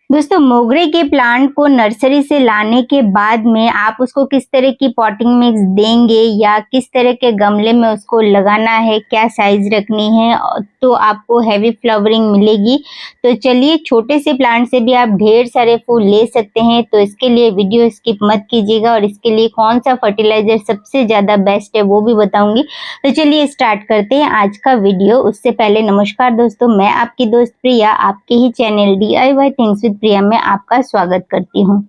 दोस्तों, मोगरे के प्लांट को नर्सरी से लाने के बाद में आप उसको किस तरह की पॉटिंग मिक्स देंगे या किस तरह के गमले में उसको लगाना है, क्या साइज रखनी है, तो आपको हैवी फ्लावरिंग मिलेगी। तो चलिए, छोटे से प्लांट से भी आप ढेर सारे फूल ले सकते हैं। तो इसके लिए वीडियो स्किप मत कीजिएगा और इसके लिए कौन सा फर्टिलाइजर सबसे ज़्यादा बेस्ट है वो भी बताऊंगी। तो चलिए स्टार्ट करते हैं आज का वीडियो। उससे पहले नमस्कार दोस्तों, मैं आपकी दोस्त प्रिया आपके ही चैनल DIY थिंग्स विद प्रिया में आपका स्वागत करती हूँ।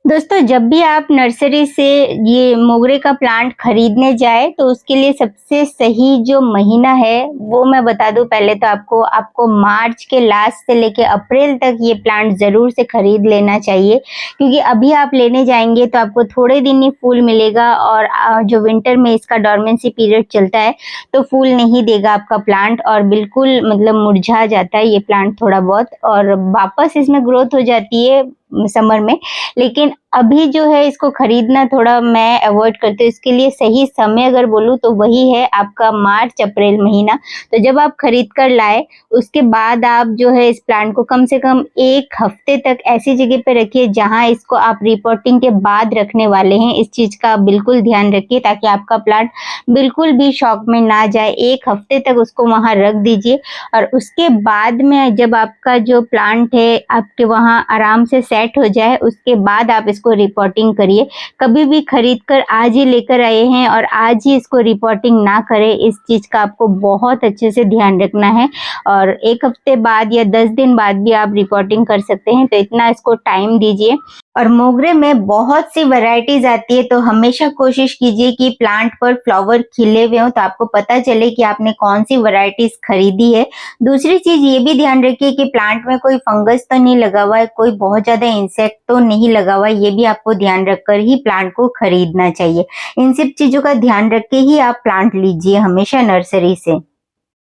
दोस्तों, जब भी आप नर्सरी से ये मोगरे का प्लांट खरीदने जाए तो उसके लिए सबसे सही जो महीना है वो मैं बता दूं। पहले तो आपको मार्च के लास्ट से लेके अप्रैल तक ये प्लांट जरूर से खरीद लेना चाहिए, क्योंकि अभी आप लेने जाएंगे तो आपको थोड़े दिन ही फूल मिलेगा और जो विंटर में इसका डॉर्मेंसी पीरियड चलता है तो फूल नहीं देगा आपका प्लांट और बिल्कुल मतलब मुरझा जाता है ये प्लांट थोड़ा बहुत, और वापस इसमें ग्रोथ हो जाती है समर में। लेकिन अभी जो है इसको खरीदना थोड़ा मैं अवॉइड करती हूँ। इसके लिए सही समय अगर बोलूँ तो वही है आपका मार्च अप्रैल महीना। तो जब आप खरीद कर लाए उसके बाद आप जो है इस प्लांट को कम से कम 1 हफ्ते तक ऐसी जगह पे रखिए जहां इसको आप रिपोर्टिंग के बाद रखने वाले हैं। इस चीज का बिल्कुल ध्यान रखिए ताकि आपका प्लांट बिल्कुल भी शॉक में ना जाए। 1 हफ्ते तक उसको वहां रख दीजिए और उसके बाद में जब आपका जो प्लांट है आपके वहां आराम से सेट हो जाए उसके बाद आप इसको रिपोर्टिंग करिए। कभी भी खरीद कर आज ही लेकर आए हैं और आज ही इसको रिपोर्टिंग ना करें, इस चीज का आपको बहुत अच्छे से ध्यान रखना है। और 1 हफ्ते बाद या 10 दिन बाद भी आप रिपोर्टिंग कर सकते हैं, तो इतना इसको टाइम दीजिए। और मोगरे में बहुत सी वैरायटीज आती है, तो हमेशा कोशिश कीजिए कि प्लांट पर फ्लावर खिले हुए हो तो आपको पता चले कि आपने कौन सी वैरायटीज खरीदी है। दूसरी चीज ये भी ध्यान रखिए कि प्लांट में कोई फंगस तो नहीं लगा हुआ है, कोई बहुत ज्यादा इंसेक्ट तो नहीं लगा हुआ है, ये भी आपको ध्यान रखकर ही प्लांट को खरीदना चाहिए। इन सब चीजों का ध्यान रख के ही आप प्लांट लीजिए हमेशा नर्सरी से।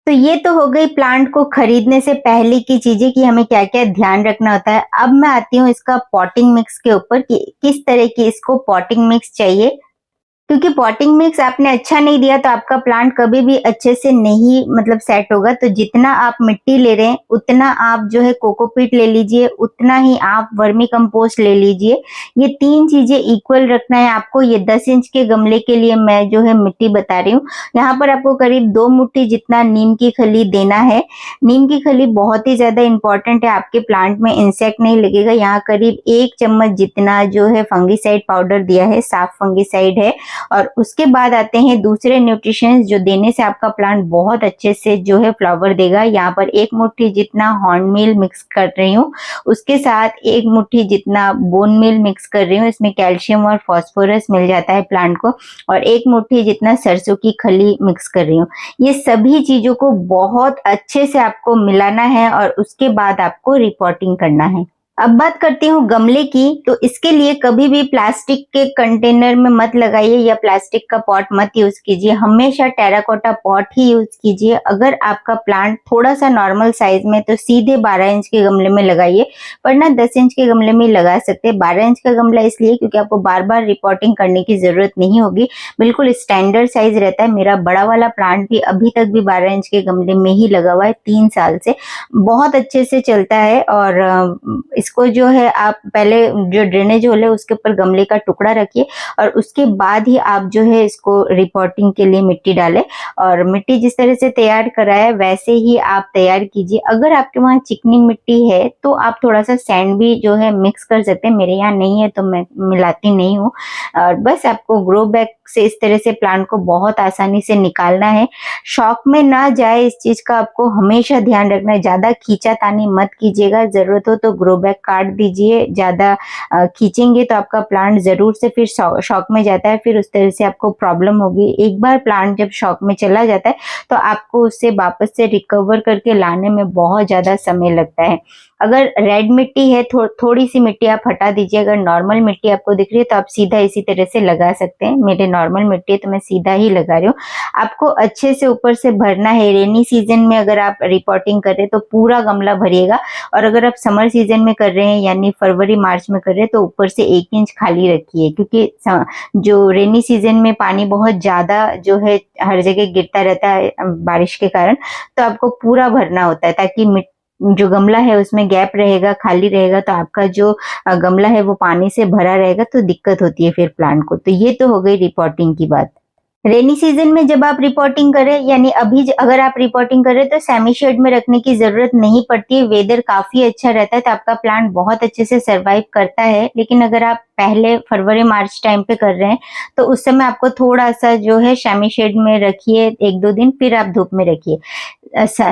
तो ये तो हो गई प्लांट को खरीदने से पहले की चीजें कि हमें क्या क्या ध्यान रखना होता है। अब मैं आती हूँ इसका पॉटिंग मिक्स के ऊपर कि किस तरह की इसको पॉटिंग मिक्स चाहिए, क्योंकि पॉटिंग मिक्स आपने अच्छा नहीं दिया तो आपका प्लांट कभी भी अच्छे से नहीं मतलब सेट होगा। तो जितना आप मिट्टी ले रहे हैं उतना आप जो है कोकोपीट ले लीजिए, उतना ही आप वर्मी कंपोस्ट ले लीजिए। ये 3 चीजें इक्वल रखना है आपको। ये 10 इंच के गमले के लिए मैं जो है मिट्टी बता रही हूँ। यहाँ पर आपको करीब 2 मुट्ठी जितना नीम की खली देना है। नीम की खली बहुत ही ज्यादा इंपॉर्टेंट है, आपके प्लांट में इंसेक्ट नहीं लगेगा। यहाँ करीब 1 चम्मच जितना जो है फंगीसाइड पाउडर दिया है, साफ फंगीसाइड है। और उसके बाद आते हैं दूसरे न्यूट्रिशंस जो देने से आपका प्लांट बहुत अच्छे से जो है फ्लावर देगा। यहाँ पर 1 मुट्ठी जितना हॉर्न मील मिक्स कर रही हूँ, उसके साथ 1 मुट्ठी जितना बोन मील मिक्स कर रही हूँ। इसमें कैल्शियम और फास्फोरस मिल जाता है प्लांट को। और 1 मुट्ठी जितना सरसों की खली मिक्स कर रही हूँ। ये सभी चीजों को बहुत अच्छे से आपको मिलाना है और उसके बाद आपको रिपोर्टिंग करना है। अब बात करती हूँ गमले की। तो इसके लिए कभी भी प्लास्टिक के कंटेनर में मत लगाइए या प्लास्टिक का पॉट मत यूज कीजिए, हमेशा टेराकोटा पॉट ही यूज कीजिए। अगर आपका प्लांट थोड़ा सा नॉर्मल साइज में तो सीधे 12 इंच के गमले में लगाइए, वरना 10 इंच के गमले में लगा सकते हैं। 12 इंच का गमला इसलिए क्योंकि आपको बार बार रिपोर्टिंग करने की जरूरत नहीं होगी, बिल्कुल स्टैंडर्ड साइज रहता है। मेरा बड़ा वाला प्लांट भी अभी तक भी 12 इंच के गमले में ही लगा हुआ है, 3 साल से बहुत अच्छे से चलता है। और इसको जो है आप पहले जो ड्रेनेज होल है उसके ऊपर गमले का टुकड़ा रखिए और उसके बाद ही आप जो है इसको रिपोर्टिंग के लिए मिट्टी डालें। और मिट्टी जिस तरह से तैयार करा है वैसे ही आप तैयार कीजिए। अगर आपके वहाँ चिकनी मिट्टी है तो आप थोड़ा सा सैंड भी जो है मिक्स कर सकते हैं, मेरे यहाँ नहीं है तो मैं मिलाती नहीं हूँ। और बस आपको ग्रो बैग से इस तरह से प्लांट को बहुत आसानी से निकालना है। शॉक में ना जाए इस चीज का आपको हमेशा ध्यान रखना है। ज्यादा खींचातानी मत कीजिएगा, जरूरत हो तो ग्रो बैग काट दीजिए। ज्यादा खींचेंगे तो आपका प्लांट जरूर से फिर शॉक में जाता है, फिर उस तरह से आपको प्रॉब्लम होगी। एक बार प्लांट जब शॉक में चला जाता है तो आपको उससे वापस से रिकवर करके लाने में बहुत ज्यादा समय लगता है। अगर रेड मिट्टी है थोड़ी सी मिट्टी आप हटा दीजिए। अगर नॉर्मल मिट्टी आपको दिख रही है तो आप सीधा इसी तरह से लगा सकते हैं। मेरे नॉर्मल मिट्टी है तो मैं सीधा ही लगा रही हूँ। आपको अच्छे से ऊपर से भरना है। रेनी सीजन में अगर आप रिपोर्टिंग कर रहे हैं तो पूरा गमला भरिएगा, और अगर आप समर सीजन में कर रहे हैं यानी फरवरी मार्च में कर रहे हैं तो ऊपर से 1 इंच खाली रखिए, क्योंकि जो रेनी सीजन में पानी बहुत ज्यादा जो है हर जगह गिरता रहता है बारिश के कारण, तो आपको पूरा भरना होता है ताकि जो गमला है उसमें गैप रहेगा, खाली रहेगा, तो आपका जो गमला है वो पानी से भरा रहेगा, तो दिक्कत होती है फिर प्लांट को। तो ये तो हो गई रिपोर्टिंग की बात। रेनी सीजन में जब आप रिपोर्टिंग करें, यानी अभी अगर आप रिपोर्टिंग करें तो सेमी शेड में रखने की जरूरत नहीं पड़ती है। वेदर काफी अच्छा रहता है तो आपका प्लांट बहुत अच्छे से सरवाइव करता है। लेकिन अगर आप पहले फरवरी मार्च टाइम पे कर रहे हैं तो उस समय आपको थोड़ा सा जो है सेमी शेड में रखिए 1-2 दिन, फिर आप धूप में रखिए।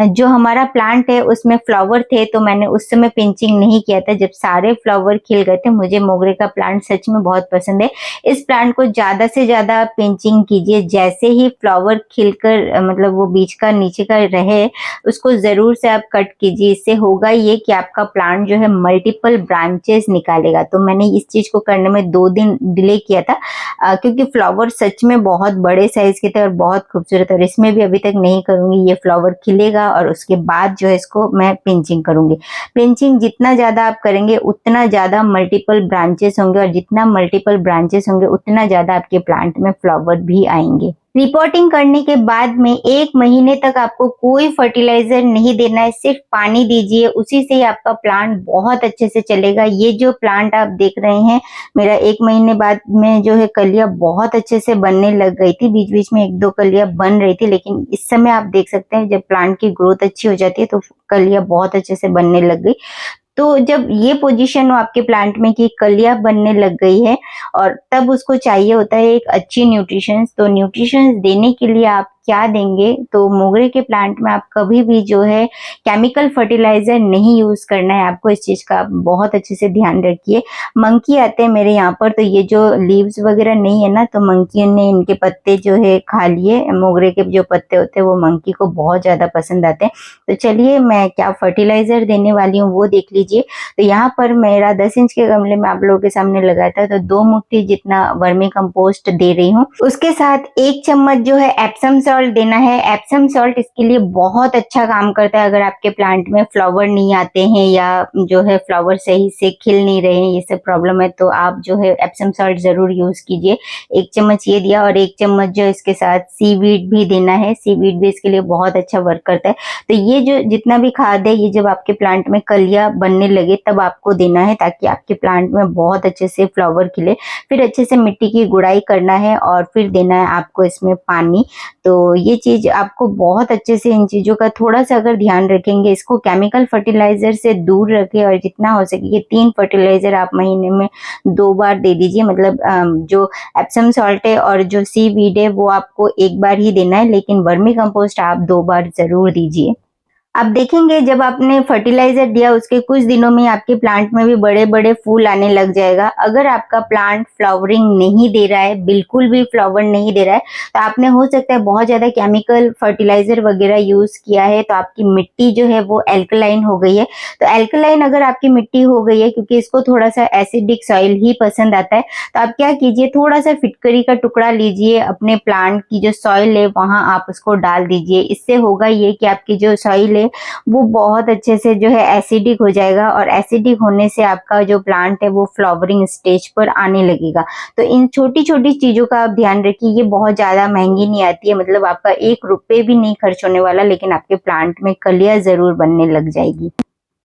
जो हमारा प्लांट है उसमें फ्लावर थे तो मैंने उस समय पिंचिंग नहीं किया था जब सारे फ्लावर खिल गए थे। मुझे मोगरे का प्लांट सच में बहुत पसंद है। इस प्लांट को ज्यादा से ज्यादा पिंचिंग कीजिए। जैसे ही फ्लावर खिलकर मतलब वो बीच का नीचे का रहे उसको जरूर से आप कट कीजिए। इससे होगा ये कि आपका प्लांट जो है मल्टीपल ब्रांचेस निकालेगा। तो मैंने इस चीज को करने में 2 दिन डिले किया था क्योंकि फ्लावर सच में बहुत बड़े साइज के थे और बहुत खूबसूरत। और इसमें भी अभी तक नहीं करूंगी, ये फ्लावर खिलेगा और उसके बाद जो है इसको मैं पिंचिंग करूंगी। पिंचिंग जितना ज्यादा आप करेंगे उतना ज्यादा मल्टीपल ब्रांचेस होंगे और जितना मल्टीपल ब्रांचेस होंगे उतना ज्यादा आपके प्लांट में फ्लावर भी आएंगे। रिपोर्टिंग करने के बाद में 1 महीने तक आपको कोई फर्टिलाइजर नहीं देना है, सिर्फ पानी दीजिए, उसी से ही आपका प्लांट बहुत अच्छे से चलेगा। ये जो प्लांट आप देख रहे हैं मेरा 1 महीने बाद में जो है कलियां बहुत अच्छे से बनने लग गई थी। बीच बीच में 1-2 कलियां बन रही थी, लेकिन इस समय आप देख सकते हैं जब प्लांट की ग्रोथ अच्छी हो जाती है तो कलियां बहुत अच्छे से बनने लग गई। तो जब ये पोजीशन हो आपके प्लांट में कि कलियां बनने लग गई है और तब उसको चाहिए होता है एक अच्छी न्यूट्रिशंस। तो न्यूट्रिशंस देने के लिए आप क्या देंगे, तो मोगरे के प्लांट में आप कभी भी जो है केमिकल फर्टिलाइजर नहीं यूज करना है। आपको इस चीज का बहुत अच्छे से ध्यान रखिए। मंकी आते हैं मेरे यहाँ पर, तो ये जो लीव्स वगैरह नहीं है ना, तो मंकी ने इनके पत्ते जो है खा लिए। मोगरे के जो पत्ते होते हैं वो मंकी को बहुत ज्यादा पसंद आते हैं। तो चलिए मैं क्या फर्टिलाइजर देने वाली हूँ वो देख लीजिए। तो यहाँ पर मेरा 10 इंच के गमले में आप लोगों के सामने लगाया था, तो 2 मुट्ठी जितना वर्मी कंपोस्ट दे रही हूँ। उसके साथ 1 चम्मच जो है एप्सम सॉल्ट देना है। एप्सम सॉल्ट इसके लिए बहुत अच्छा काम करता है। अगर आपके प्लांट में फ्लावर नहीं आते हैं या जो है फ्लावर सही से खिल नहीं रहे हैं, ये सब प्रॉब्लम है, तो आप जो है एप्सम सॉल्ट जरूर यूज कीजिए। 1 चम्मच ये दिया और 1 चम्मच जो इसके साथ सीवीड भी देना है। सीवीड भी इसके लिए बहुत अच्छा वर्क करता है। तो ये जो जितना भी खाद है ये जब आपके प्लांट में कलियां बनने लगे तब आपको देना है, ताकि आपके प्लांट में बहुत अच्छे से फ्लावर खिले। फिर अच्छे से मिट्टी की गुड़ाई करना है और फिर देना है आपको इसमें पानी। तो ये चीज आपको बहुत अच्छे से इन चीजों का थोड़ा सा अगर ध्यान रखेंगे, इसको केमिकल फर्टिलाइजर से दूर रखें और जितना हो सके ये 3 फर्टिलाइजर आप महीने में 2 बार दे दीजिए। मतलब जो एप्सम सॉल्ट है और जो सीवीड है वो आपको 1 बार ही देना है, लेकिन वर्मी कंपोस्ट आप 2 बार जरूर दीजिए। आप देखेंगे जब आपने फर्टिलाइजर दिया उसके कुछ दिनों में आपके प्लांट में भी बड़े बड़े फूल आने लग जाएगा। अगर आपका प्लांट फ्लावरिंग नहीं दे रहा है, बिल्कुल भी फ्लावर नहीं दे रहा है, तो आपने हो सकता है बहुत ज्यादा केमिकल फर्टिलाइजर वगैरह यूज किया है, तो आपकी मिट्टी जो है वो एल्कलाइन हो गई है। तो एल्कलाइन अगर आपकी मिट्टी हो गई है, क्योंकि इसको थोड़ा सा एसिडिक सॉइल ही पसंद आता है, तो आप क्या कीजिए, थोड़ा सा फिटकरी का टुकड़ा लीजिए, अपने प्लांट की जो सॉइल है वहां आप उसको डाल दीजिए। इससे होगा ये कि आपकी जो सॉइल है वो बहुत अच्छे से जो है एसिडिक हो जाएगा और एसिडिक होने से आपका जो प्लांट है वो फ्लावरिंग स्टेज पर आने लगेगा। तो इन छोटी छोटी चीजों का आप ध्यान रखिए। ये बहुत ज्यादा महंगी नहीं आती है, मतलब आपका 1 रुपए भी नहीं खर्च होने वाला, लेकिन आपके प्लांट में कलियां जरूर बनने लग जाएगी।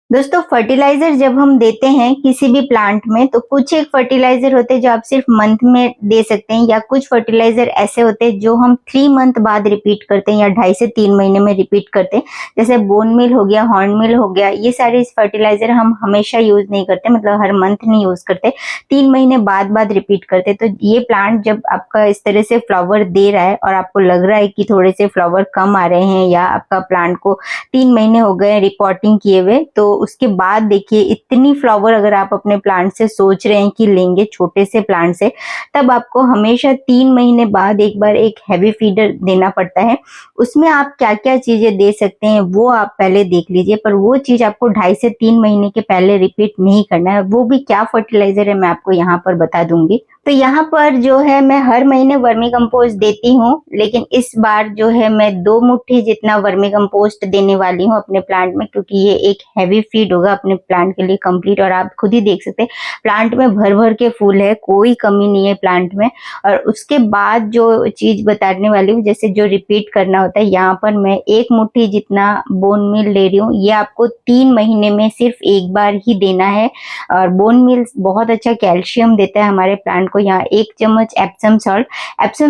दोस्तों फर्टिलाइजर जब हम देते हैं किसी भी प्लांट में, तो कुछ एक फर्टिलाइजर होते हैं जो आप सिर्फ मंथ में दे सकते हैं, या कुछ फर्टिलाइजर ऐसे होते हैं जो हम 3 मंथ बाद रिपीट करते हैं या 2.5 से 3 महीने में रिपीट करते हैं। जैसे बोन मील हो गया, हॉर्न मील हो गया, ये सारे फर्टिलाइजर हम हमेशा यूज नहीं करते, मतलब हर मंथ नहीं यूज करते, 3 महीने बाद रिपीट करते। तो ये प्लांट जब आपका इस तरह से फ्लावर दे रहा है और आपको लग रहा है कि थोड़े से फ्लावर कम आ रहे हैं, या आपका प्लांट को 3 महीने हो गए रिपोर्टिंग किए हुए, तो उसके बाद देखिए इतनी फ्लावर अगर आप अपने प्लांट से सोच रहे हैं कि लेंगे छोटे से प्लांट से, तब आपको हमेशा 3 महीने बाद एक बार एक हैवी फीडर देना पड़ता है। उसमें आप क्या क्या चीजें दे सकते हैं वो आप पहले देख लीजिए, पर वो चीज आपको 2.5 से 3 महीने के पहले रिपीट नहीं करना है। वो भी क्या फर्टिलाइजर है मैं आपको यहाँ पर बता दूंगी। तो यहाँ पर जो है मैं हर महीने वर्मी कंपोस्ट देती हूँ, लेकिन इस बार जो है मैं 2 मुट्ठी जितना वर्मी कंपोस्ट देने वाली हूँ अपने प्लांट में, क्योंकि ये एक हैवी फीड होगा अपने प्लांट के लिए कंप्लीट। और आप खुद ही देख सकते हैं प्लांट में भर भर के फूल है, कोई कमी नहीं है प्लांट में। और उसके बाद जो चीज बताने वाली हूँ, जैसे जो रिपीट करना होता है, यहाँ पर मैं 1 मुट्ठी जितना बोन मील ले रही हूँ। ये आपको 3 महीने में सिर्फ एक बार ही देना है। और बोन मील बहुत अच्छा कैल्शियम देता है हमारे प्लांट को। यहाँ 1 चम्मच एप्सम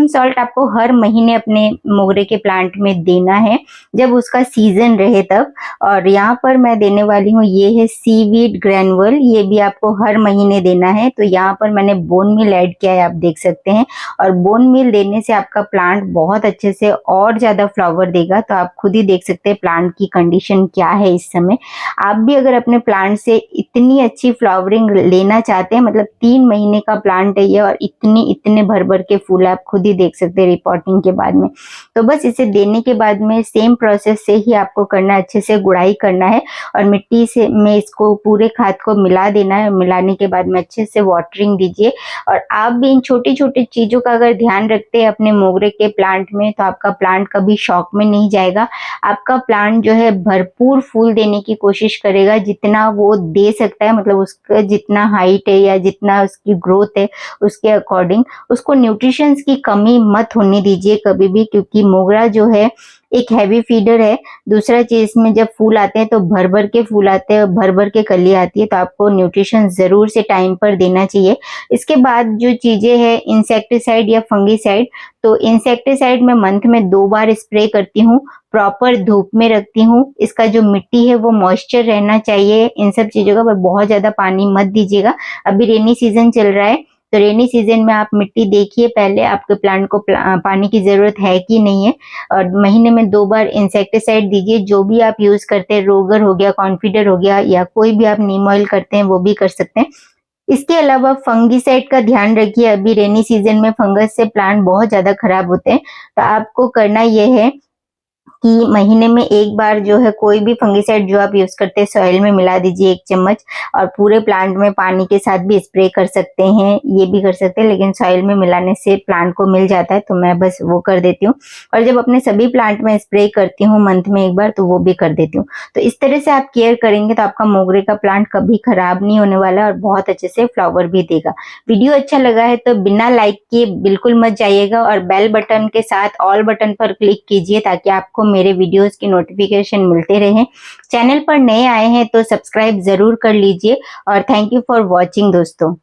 सॉल्ट आपको हर महीने अपने मोगरे के प्लांट में देना है, जब उसका सीजन रहे तब। और यहाँ पर मैं देने वाली हूँ, ये है सीवीड ग्रैनुअल, ये भी आपको हर महीने देना है। तो यहाँ पर मैंने बोन मील ऐड किया है, आप देख सकते हैं। और बोन मील देने से आपका प्लांट बहुत अच्छे से और ज्यादा फ्लावर देगा। तो आप खुद ही देख सकते हैं प्लांट की कंडीशन क्या है इस समय। आप भी अगर अपने प्लांट से इतनी अच्छी फ्लावरिंग लेना चाहते हैं, मतलब 3 महीने का प्लांट है ये, और इतने भर भर के फूल आप खुद ही देख सकते हैं रिपोर्टिंग के बाद में। तो बस इसे देने के बाद में सेम प्रोसेस से ही आपको करना है, अच्छे से गुड़ाई करना है और मिट्टी से में इसको पूरे खाद को मिला देना है। मिलाने के बाद में अच्छे से वाटरिंग दीजिए। और आप भी इन छोटी छोटी चीजों का अगर ध्यान रखते हैं अपने मोगरे के प्लांट में, तो आपका प्लांट कभी शॉक में नहीं जाएगा। आपका प्लांट जो है भरपूर फूल देने की कोशिश करेगा, जितना वो दे सकता है, मतलब उसका जितना हाइट है या जितना उसकी ग्रोथ है उसके अकॉर्डिंग। उसको न्यूट्रिशंस की कमी मत होने दीजिए कभी भी, क्योंकि मोगरा जो है एक हैवी फीडर है। दूसरा चीज में जब फूल आते हैं तो भर भर के फूल आते हैं, भर भर के कली आती है, तो आपको न्यूट्रिशन जरूर से टाइम पर देना चाहिए। इसके बाद जो चीजें हैं इंसेक्टिसाइड या फंगीसाइड, तो इंसेक्टिसाइड मैं मंथ में 2 बार स्प्रे करती हूँ, प्रॉपर धूप में रखती हूँ। इसका जो मिट्टी है वो मॉइस्चर रहना चाहिए इन सब चीजों का, पर बहुत ज्यादा पानी मत दीजिएगा। अभी रेनी सीजन चल रहा है, तो रेनी सीजन में आप मिट्टी देखिए पहले आपके प्लांट को पानी की जरूरत है कि नहीं है। और महीने में 2 बार इंसेक्टिसाइड दीजिए। जो भी आप यूज करते हैं, रोगर हो गया, कॉन्फिडर हो गया, या कोई भी आप नीम ऑयल करते हैं वो भी कर सकते हैं। इसके अलावा फंगीसाइड का ध्यान रखिए, अभी रेनी सीजन में फंगस से प्लांट बहुत ज्यादा खराब होते हैं। तो आपको करना यह है कि महीने में 1 बार जो है कोई भी फंगीसाइड जो आप यूज करते हैं सॉइल में मिला दीजिए 1 चम्मच, और पूरे प्लांट में पानी के साथ भी स्प्रे कर सकते हैं, ये भी कर सकते हैं, लेकिन सॉइल में मिलाने से प्लांट को मिल जाता है, तो मैं बस वो कर देती हूँ। और जब अपने सभी प्लांट में स्प्रे करती हूँ मंथ में 1 बार, तो वो भी कर देती हूँ। तो इस तरह से आप केयर करेंगे तो आपका मोगरे का प्लांट कभी खराब नहीं होने वाला और बहुत अच्छे से फ्लावर भी देगा। वीडियो अच्छा लगा है तो बिना लाइक किए बिल्कुल मत जाइएगा, और बेल बटन के साथ ऑल बटन पर क्लिक कीजिए ताकि आपको मेरे वीडियोस की नोटिफिकेशन मिलते रहे। चैनल पर नए आए हैं तो सब्सक्राइब जरूर कर लीजिए। और थैंक यू फॉर वॉचिंग दोस्तों।